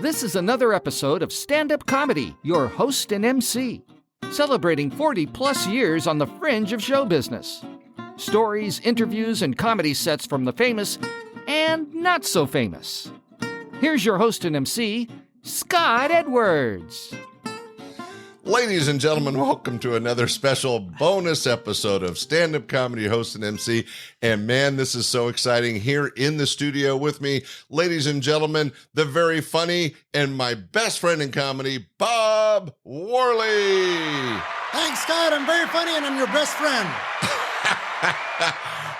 This is another episode of Standup Comedy, your host and MC, celebrating 40-plus years on the fringe of show business. Stories, interviews, and comedy sets from the famous and not so famous. Here's your host and MC, Scott Edwards. Ladies and gentlemen, welcome to another special bonus episode of Stand-Up Comedy, host and MC. And man, this is so exciting. Here in the studio with me, ladies and gentlemen, the very funny and my best friend in comedy, Bob Worley. Thanks, Scott. I'm very funny and I'm your best friend.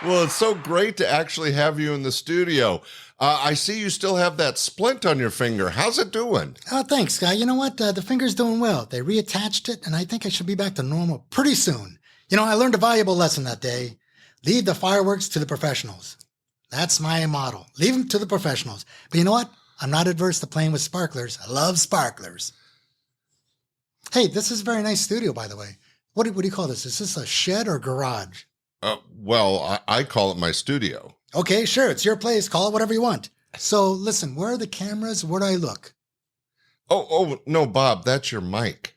Well, it's so great to actually have you in the studio. I see you still have that splint on your finger. How's it doing? Oh, thanks, Scott. You know what? The finger's doing well. They reattached it, and I think I should be back to normal pretty soon. You know, I learned a valuable lesson that day. Leave the fireworks to the professionals. That's my motto. Leave them to the professionals. But you know what? I'm not adverse to playing with sparklers. I love sparklers. Hey, this is a very nice studio, by the way. What do you call this? Is this a shed or garage? Well, I call it my studio. Okay, sure. It's your place. Call it whatever you want. So listen, where are the cameras? Where do I look? Oh, no, Bob, that's your mic.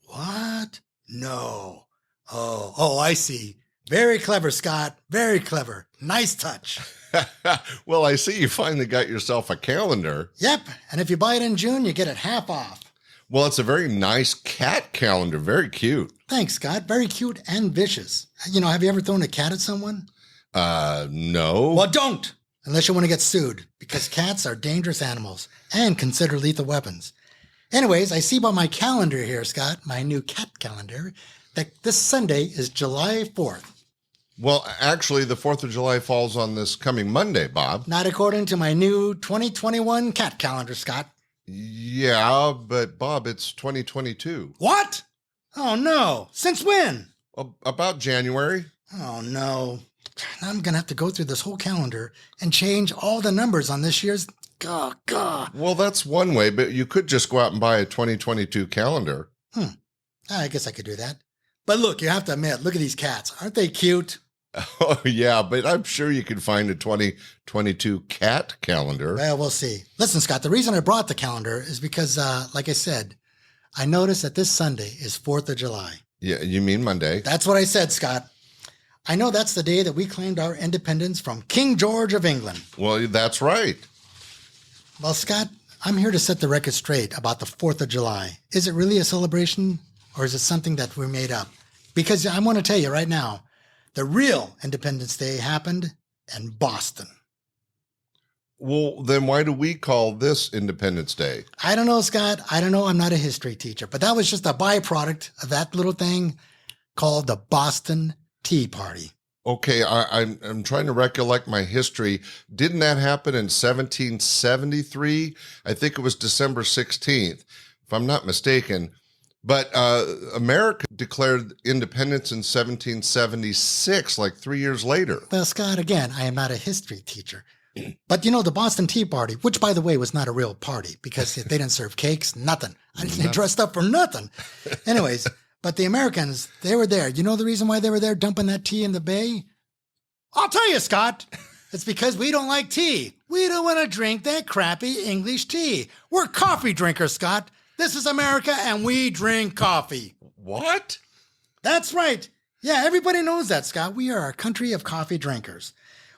What? No. Oh, I see. Very clever, Scott. Very clever. Nice touch. Well, I see you finally got yourself a calendar. Yep. And if you buy it in June, you get it half off. Well, it's a very nice cat calendar. Very cute. Thanks, Scott. Very cute and vicious. You know, have you ever thrown a cat at someone? No. Well, don't, unless you want to get sued, because cats are dangerous animals and considered lethal weapons. Anyways, I see by my calendar here, Scott, my new cat calendar, that this Sunday is July 4th. Well, actually, the 4th of July falls on this coming Monday, Bob. Not according to my new 2021 cat calendar, Scott. Yeah, but Bob, it's 2022. What? Oh, no. Since when? About January. Oh, no. Now I'm going to have to go through this whole calendar and change all the numbers on this year's... God. Well, that's one way, but you could just go out and buy a 2022 calendar. I guess I could do that. But look, you have to admit, look at these cats. Aren't they cute? Oh, yeah, but I'm sure you could find a 2022 cat calendar. Well, we'll see. Listen, Scott, the reason I brought the calendar is because, like I said, I noticed that this Sunday is 4th of July. Yeah, you mean Monday. That's what I said, Scott. I know that's the day that we claimed our independence from King George of England. Well, that's right. Well, Scott, I'm here to set the record straight about the 4th of July. Is it really a celebration or is it something that we made up? Because I want to tell you right now, the real Independence Day happened in Boston. Well, then why do we call this Independence Day? I don't know, Scott. I don't know. I'm not a history teacher, but that was just a byproduct of that little thing called the Boston Tea Party. Okay, I'm trying to recollect my history. Didn't that happen in 1773? I think it was December 16th, if I'm not mistaken. But America declared independence in 1776, like 3 years later. Well, Scott, again, I am not a history teacher. But you know, the Boston Tea Party, which, by the way, was not a real party because they didn't serve cakes, nothing. They dressed up for nothing. Anyways, but the Americans, they were there. You know the reason why they were there dumping that tea in the bay? I'll tell you, Scott. It's because we don't like tea. We don't want to drink that crappy English tea. We're coffee drinkers, Scott. This is America, and we drink coffee. What? That's right. Yeah, everybody knows that, Scott. We are a country of coffee drinkers.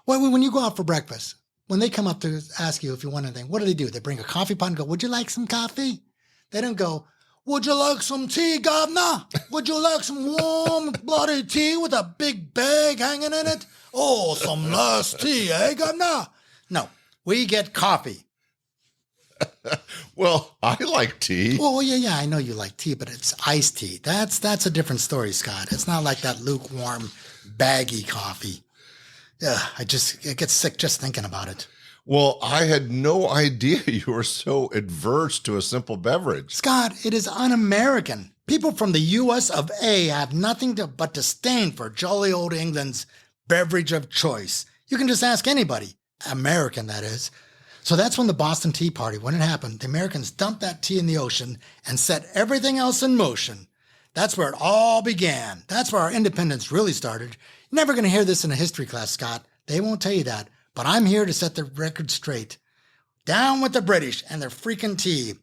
Well, when you go out for breakfast, when they come up to ask you if you want anything, what do? They bring a coffee pot and go, would you like some coffee? They don't go, would you like some tea, governor? Would you like some warm, bloody tea with a big bag hanging in it? Oh, some nice tea, eh, governor? No, we get coffee. Well, I like tea. Well, yeah, I know you like tea, but it's iced tea. That's a different story, Scott. It's not like that lukewarm, baggy coffee. Yeah, I get sick just thinking about it. Well, I had no idea you were so adverse to a simple beverage. Scott, it is un-American. People from the U.S. of A. have nothing but disdain for jolly old England's beverage of choice. You can just ask anybody. American, that is. So that's when the Boston Tea Party, when it happened, the Americans dumped that tea in the ocean and set everything else in motion. That's where it all began. That's where our independence really started. You're never going to hear this in a history class, Scott. They won't tell you that. But I'm here to set the record straight. Down with the British and their freaking tea.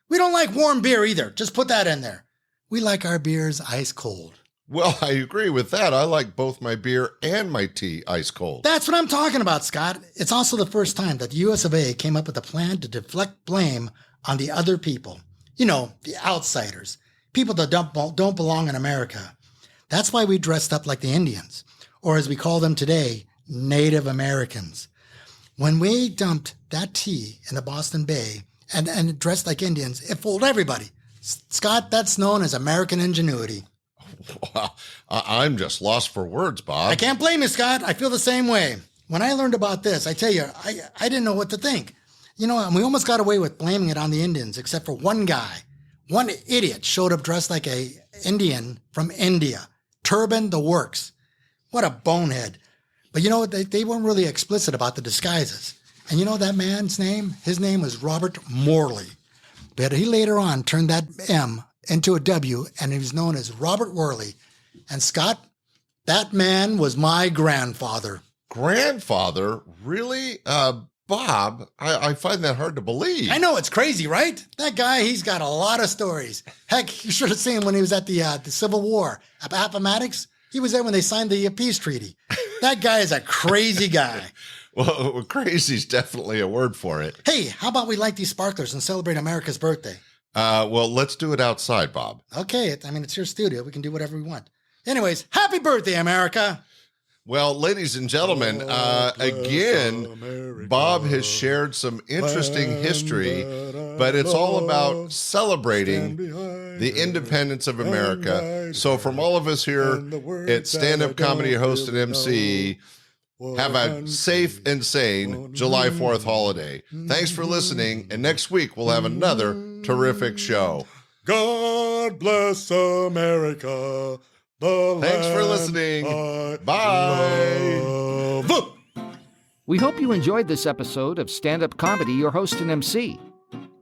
We don't like warm beer either. Just put that in there. We like our beers ice cold. Well, I agree with that. I like both my beer and my tea ice cold. That's what I'm talking about, Scott. It's also the first time that the US of A came up with a plan to deflect blame on the other people. You know, the outsiders. People that don't belong in America. That's why we dressed up like the Indians, or as we call them today, Native Americans. When we dumped that tea in the Boston Bay and dressed like Indians, it fooled everybody. Scott, that's known as American ingenuity. Wow. I'm just lost for words, Bob. I can't blame you, Scott. I feel the same way. When I learned about this, I tell you, I didn't know what to think. You know, and we almost got away with blaming it on the Indians, except for one guy. One idiot showed up dressed like a Indian from India. Turban, the works. What a bonehead. But you know, they weren't really explicit about the disguises. And you know that man's name? His name was Robert Morley. But he later on turned that M into a W, and he was known as Robert Worley. And Scott, that man was my grandfather. Grandfather? Really? Bob, I find that hard to believe. I know, it's crazy, right? That guy, he's got a lot of stories. Heck, you should have seen him when he was at the Civil War. Appomattox, he was there when they signed the peace treaty. That guy is a crazy guy. Well, crazy's definitely a word for it. Hey, how about we light these sparklers and celebrate America's birthday? Well, let's do it outside, Bob. Okay, it's your studio. We can do whatever we want. Anyways, happy birthday, America. Well, ladies and gentlemen, again, America, Bob has shared some interesting history, but it's all about celebrating the independence of America. So from all of us here at Stand-Up Comedy Host and MC, have a safe and sane July 4th holiday. Thanks for listening, and next week we'll have another terrific show. God bless America. Thanks for listening. Bye. We hope you enjoyed this episode of Stand-Up Comedy, your host and MC.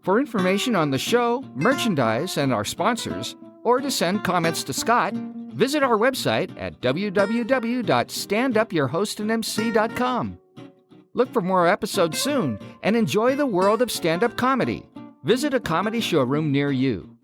For information on the show, merchandise, and our sponsors, or to send comments to Scott, visit our website at www.standupyourhostandmc.com. Look for more episodes soon and enjoy the world of stand-up comedy. Visit a comedy showroom near you.